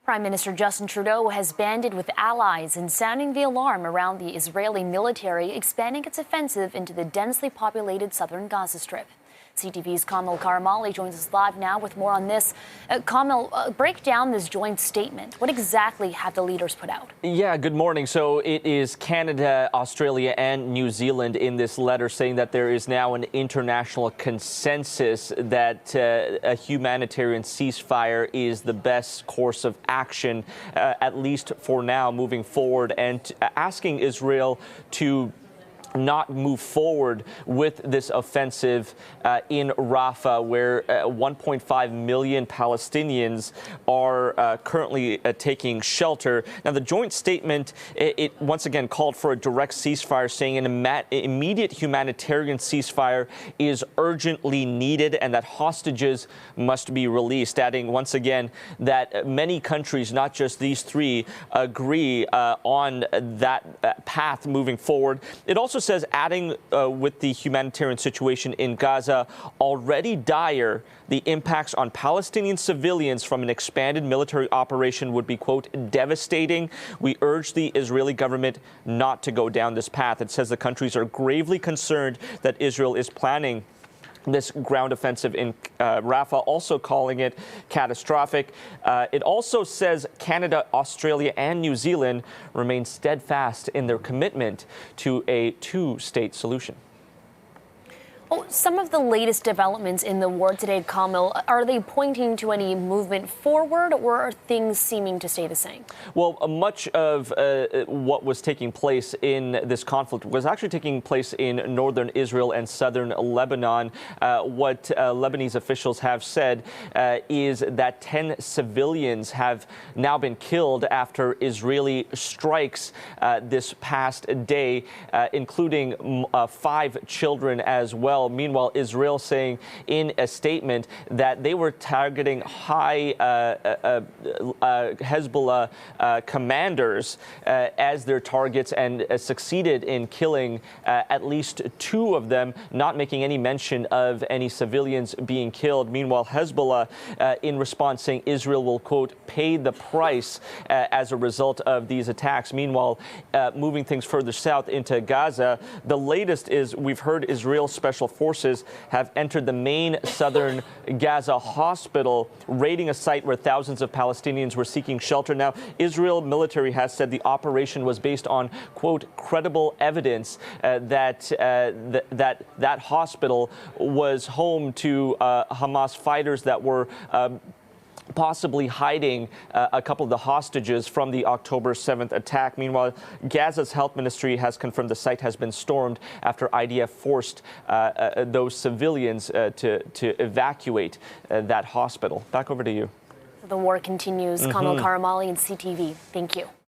Prime Minister Justin Trudeau has banded with allies in sounding the alarm around the Israeli military expanding its offensive into the densely populated southern Gaza Strip. CTV's Kamil Karamali joins us live now with more on this. Kamil, break down this joint statement. What exactly have the leaders put out? Yeah, good morning. So it is Canada, Australia and New Zealand in this letter saying that there is now an international consensus that a humanitarian ceasefire is the best course of action, at least for now, moving forward, and asking Israel to not move forward with this offensive in Rafah, where 1.5 million Palestinians are currently taking shelter. Now, the joint statement, it once again called for a direct ceasefire, saying an immediate humanitarian ceasefire is urgently needed and that hostages must be released, adding once again that many countries, not just these three, agree on that path moving forward. It also says, adding with the humanitarian situation in Gaza already dire, the impacts on Palestinian civilians from an expanded military operation would be, quote, devastating. We urge the Israeli government not to go down this path. It says the countries are gravely concerned that Israel is planning this ground offensive in Rafah, also calling it catastrophic. It also says Canada, Australia and New Zealand remain steadfast in their commitment to a two-state solution. Oh, some of the latest developments in the war today, Kamil, are they pointing to any movement forward, or are things seeming to stay the same? Well, much of what was taking place in this conflict was actually taking place in northern Israel and southern Lebanon. What Lebanese officials have said is that 10 civilians have now been killed after Israeli strikes this past day, including 5 children as well. Meanwhile, Israel saying in a statement that they were targeting high Hezbollah commanders as their targets and succeeded in killing at least 2 of them, not making any mention of any civilians being killed. Meanwhile, Hezbollah in response saying Israel will, quote, pay the price as a result of these attacks. Meanwhile, moving things further south into Gaza, the latest is we've heard Israel's special forces have entered the main southern Gaza hospital, raiding a site where thousands of Palestinians were seeking shelter. Now, Israel military has said the operation was based on, quote, credible evidence that hospital was home to Hamas fighters that were possibly hiding a couple of the hostages from the October 7th attack. Meanwhile, Gaza's health ministry has confirmed the site has been stormed after IDF forced those civilians to evacuate that hospital. Back over to you. The war continues. Kamil Karamali in CTV. Thank you.